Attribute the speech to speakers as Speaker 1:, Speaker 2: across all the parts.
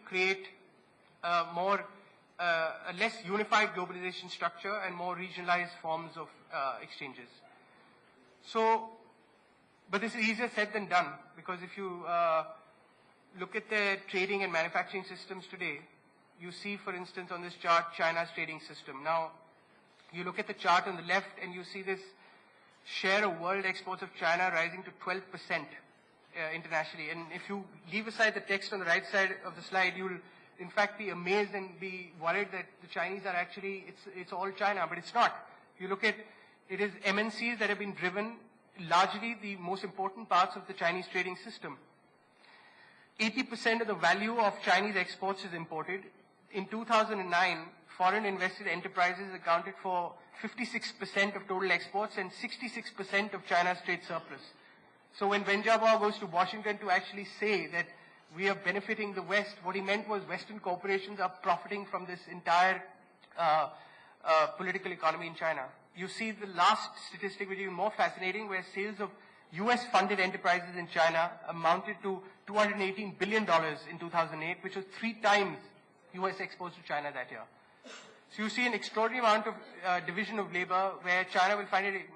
Speaker 1: create a less unified globalization structure and more regionalized forms of exchanges. So, but this is easier said than done, because if you look at the trading and manufacturing systems today, you see, for instance, on this chart, China's trading system. Now, you look at the chart on the left and you see this share of world exports of China rising to 12% internationally. And if you leave aside the text on the right side of the slide, you'll in fact be amazed and be worried that the Chinese are actually, it's all China, but it's not. You look at, it is MNCs that have been driven largely the most important parts of the Chinese trading system. 80% of the value of Chinese exports is imported. In 2009, foreign invested enterprises accounted for 56% of total exports and 66% of China's trade surplus. So when Wen Jiabao goes to Washington to actually say that we are benefiting the West, what he meant was Western corporations are profiting from this entire political economy in China. You see the last statistic, which is even more fascinating, where sales of US-funded enterprises in China amounted to $218 billion in 2008, which was 3 times US exports to China that year. So you see an extraordinary amount of division of labor, where China will find it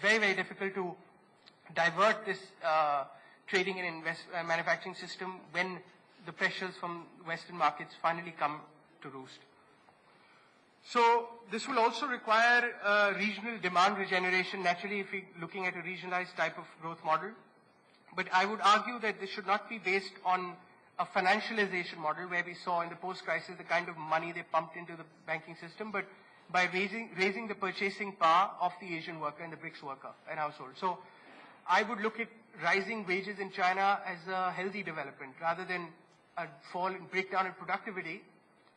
Speaker 1: very, very difficult to divert this trading and manufacturing system when the pressures from Western markets finally come to roost. So this will also require regional demand regeneration, naturally, if we're looking at a regionalized type of growth model. But I would argue that this should not be based on a financialization model where we saw in the post-crisis the kind of money they pumped into the banking system, but by raising the purchasing power of the Asian worker and the BRICS worker and household. So I would look at rising wages in China as a healthy development rather than a fall and breakdown in productivity.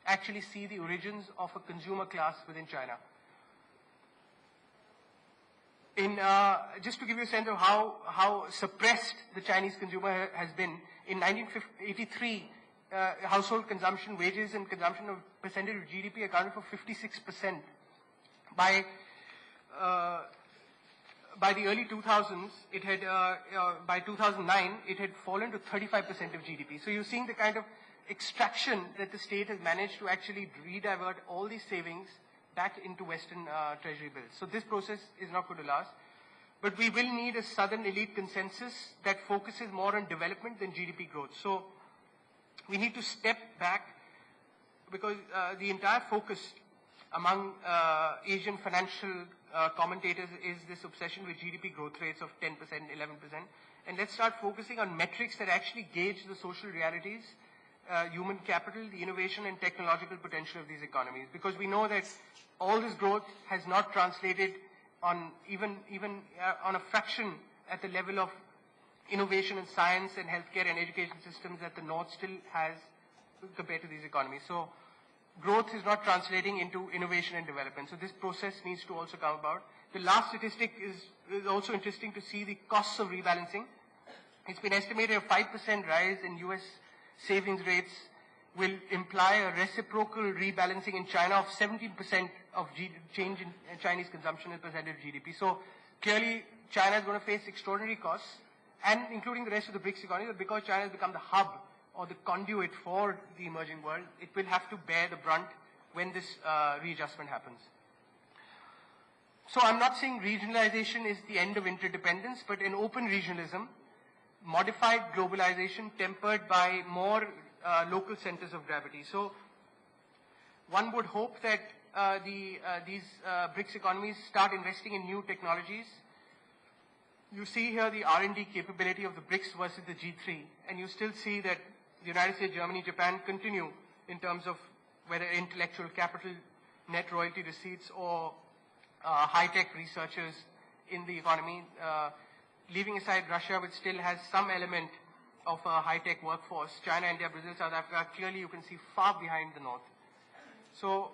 Speaker 1: Actually see the origins of a consumer class within China. Just to give you a sense of how suppressed the Chinese consumer has been, in 1983, household consumption, wages and consumption of percentage of GDP accounted for 56%. By the early 2000s, it had, by 2009, it had fallen to 35% of GDP. So you're seeing the kind of extraction that the state has managed to actually redivert all these savings back into Western treasury bills. So this process is not going to last. But we will need a Southern elite consensus that focuses more on development than GDP growth. So we need to step back, because the entire focus among Asian financial commentators is this obsession with GDP growth rates of 10%, 11%. And let's start focusing on metrics that actually gauge the social realities, human capital, the innovation and technological potential of these economies. Because we know that all this growth has not translated on even on a fraction at the level of innovation in science and healthcare and education systems that the North still has compared to these economies. So growth is not translating into innovation and development. So this process needs to also come about. The last statistic is also interesting to see the costs of rebalancing. It's been estimated a 5% rise in US savings rates will imply a reciprocal rebalancing in China of 17% of change in Chinese consumption as percentage of GDP. So clearly China is going to face extraordinary costs, and including the rest of the BRICS economy, but because China has become the hub or the conduit for the emerging world, it will have to bear the brunt when this readjustment happens. So I'm not saying regionalization is the end of interdependence, but an open regionalism, modified globalization tempered by more local centers of gravity. So one would hope that these BRICS economies start investing in new technologies. You see here the R&D capability of the BRICS versus the G3, and you still see that the United States, Germany, Japan continue in terms of whether intellectual capital, net royalty receipts, or high-tech researchers in the economy. Leaving aside Russia, which still has some element of a high-tech workforce, China, India, Brazil, South Africa, clearly you can see far behind the North. So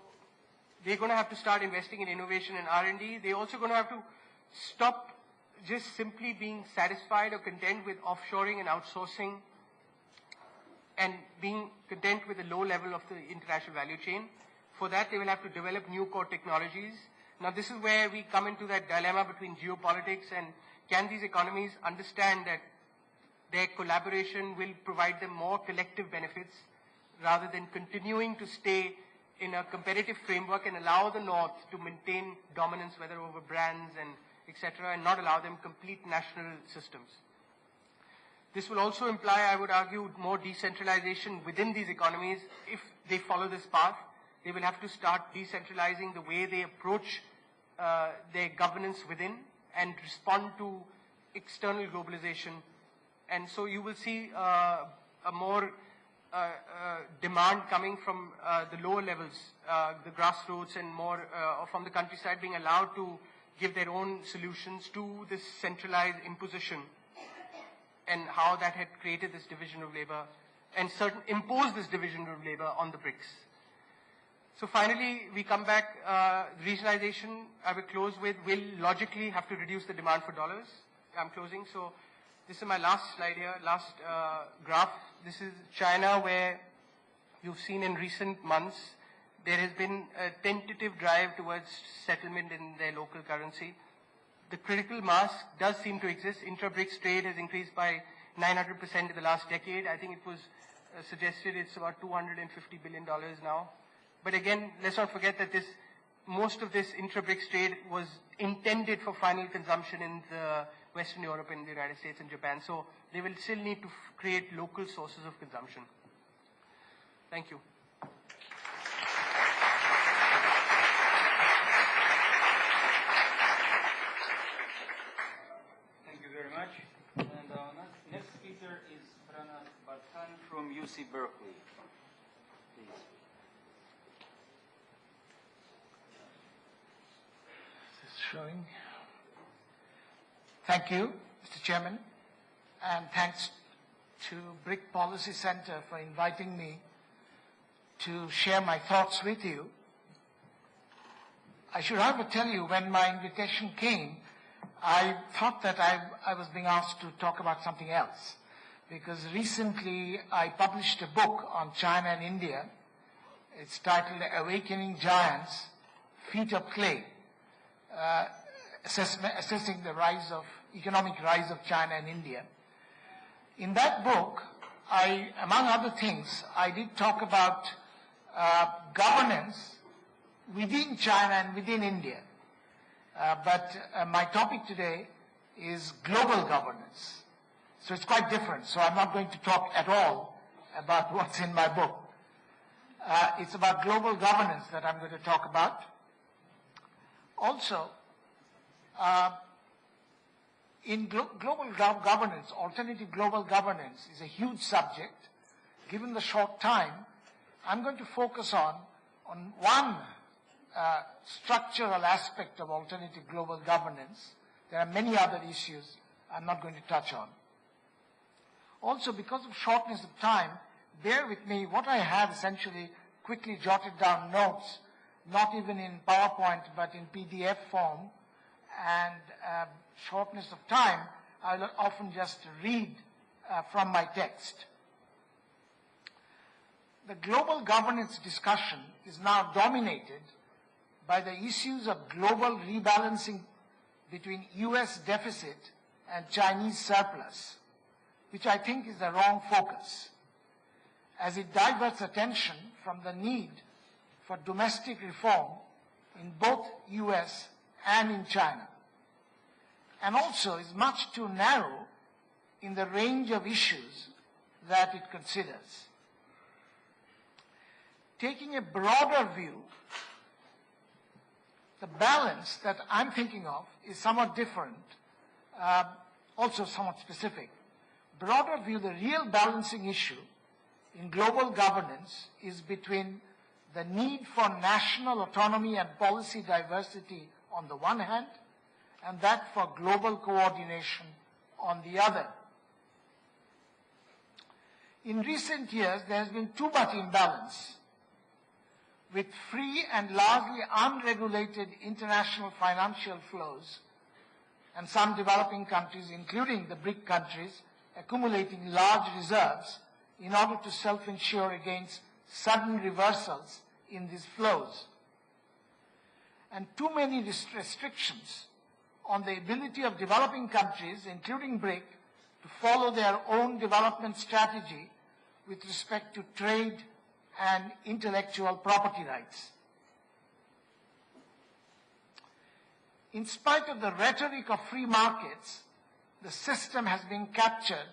Speaker 1: they're going to have to start investing in innovation and R&D. They're also going to have to stop just simply being satisfied or content with offshoring and outsourcing and being content with the low level of the international value chain. For that, they will have to develop new core technologies. Now, this is where we come into that dilemma between geopolitics and can these economies understand that their collaboration will provide them more collective benefits rather than continuing to stay in a competitive framework and allow the North to maintain dominance, whether over brands and etc., and not allow them complete national systems. This will also imply, I would argue, more decentralization within these economies. If they follow this path, they will have to start decentralizing the way they approach their governance within and respond to external globalization. And so you will see a more demand coming from the lower levels, the grassroots, and more from the countryside being allowed to give their own solutions to this centralized imposition, and how that had created this division of labor and imposed this division of labor on the BRICS. So finally, we come back, regionalization, I will close with, will logically have to reduce the demand for dollars. I'm closing. So this is my last slide here, last graph. This is China, where you've seen in recent months, there has been a tentative drive towards settlement in their local currency. The critical mass does seem to exist. Intra-BRICS trade has increased by 900% in the last decade. I think it was suggested it's about $250 billion now. But again, let's not forget that most of this intra-BRICS trade was intended for final consumption in the Western Europe and the United States and Japan. So they will still need to create local sources of consumption. Thank you.
Speaker 2: And next speaker is Pranab Bardhan from UC Berkeley. Please.
Speaker 3: Is this showing? Thank you, Mr. Chairman, and thanks to BRIC Policy Center for inviting me to share my thoughts with you. I should however tell you, when my invitation came, I thought that I was being asked to talk about something else, because recently I published a book on China and India. It's titled Awakening Giants, Feet of Clay, assessing the economic rise of China and India. In that book, among other things, I did talk about governance within China and within India. But my topic today is global governance. So it's quite different. So I'm not going to talk at all about what's in my book. It's about global governance that I'm going to talk about. Also, in global governance, alternative global governance is a huge subject. Given the short time, I'm going to focus on one structural aspect of alternative global governance. There are many other issues I'm not going to touch on. Also, because of shortness of time, bear with me. What I have essentially quickly jotted down notes, not even in PowerPoint, but in PDF form, and shortness of time, I'll often just read from my text. The global governance discussion is now dominated by the issues of global rebalancing between US deficit and Chinese surplus, which I think is the wrong focus, as it diverts attention from the need for domestic reform in both US and in China, and also is much too narrow in the range of issues that it considers. Taking a broader view, the balance that I'm thinking of is somewhat different, also somewhat specific. Broader view, the real balancing issue in global governance is between the need for national autonomy and policy diversity on the one hand, and that for global coordination on the other. In recent years, there has been too much imbalance, with free and largely unregulated international financial flows, and some developing countries, including the BRIC countries, accumulating large reserves in order to self-insure against sudden reversals in these flows. And too many restrictions on the ability of developing countries, including BRIC, to follow their own development strategy with respect to trade, and intellectual property rights. In spite of the rhetoric of free markets, the system has been captured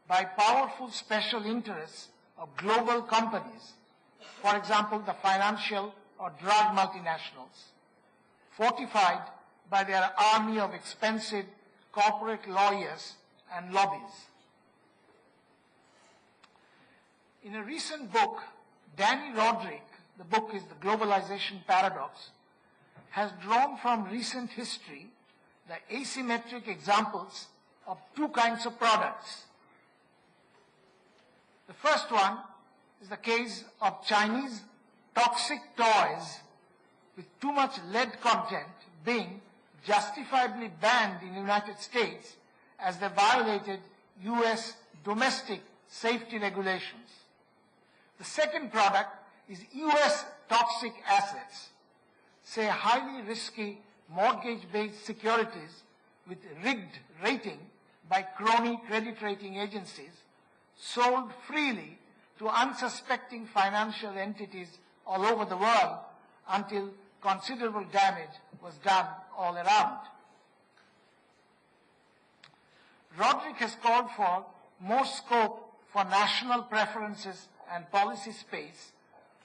Speaker 3: by powerful special interests of global companies, for example, the financial or drug multinationals, fortified by their army of expensive corporate lawyers and lobbies. In a recent book, Danny Roderick, the book is The Globalization Paradox, has drawn from recent history the asymmetric examples of two kinds of products. The first one is the case of Chinese toxic toys with too much lead content being justifiably banned in the United States as they violated US domestic safety regulations. The second product is US toxic assets, say highly risky mortgage-based securities with rigged rating by crony credit rating agencies sold freely to unsuspecting financial entities all over the world until considerable damage was done all around. Roderick has called for more scope for national preferences and policy space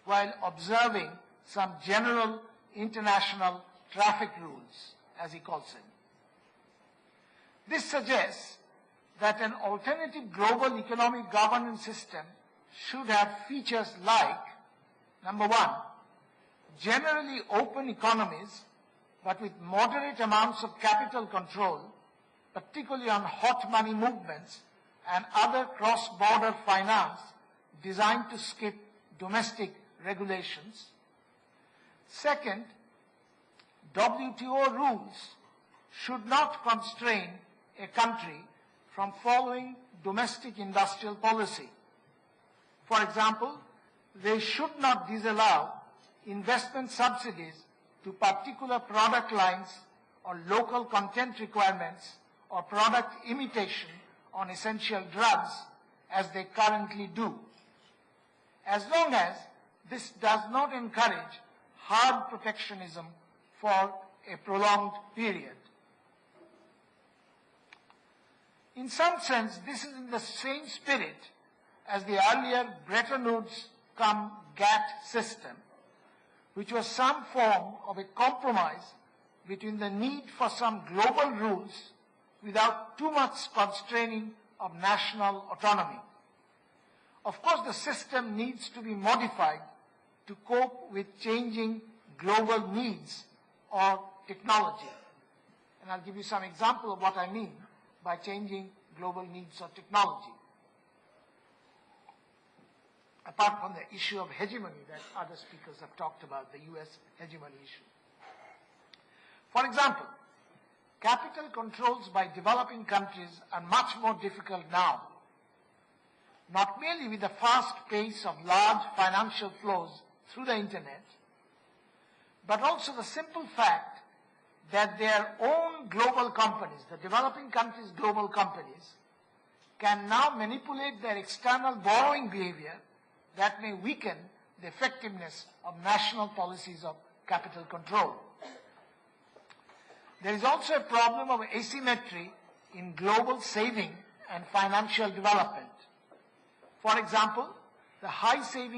Speaker 3: while observing some general international traffic rules, as he calls them. This suggests that an alternative global economic governance system should have features like, number one, generally open economies, but with moderate amounts of capital control, particularly on hot money movements and other cross-border finance designed to skip domestic regulations. Second, WTO rules should not constrain a country from following domestic industrial policy. For example, they should not disallow investment subsidies to particular product lines or local content requirements or product imitation on essential drugs as they currently do, as long as this does not encourage hard protectionism for a prolonged period. In some sense, this is in the same spirit as the earlier Bretton Woods cum GATT system, which was some form of a compromise between the need for some global rules without too much constraining of national autonomy. Of course, the system needs to be modified to cope with changing global needs or technology. And I'll give you some example of what I mean by changing global needs or technology. Apart from the issue of hegemony that other speakers have talked about, the US hegemony issue. For example, capital controls by developing countries are much more difficult now, not merely with the fast pace of large financial flows through the internet, but also the simple fact that their own global companies, the developing countries' global companies, can now manipulate their external borrowing behavior that may weaken the effectiveness of national policies of capital control. There is also a problem of asymmetry in global saving and financial development. For example, the high saving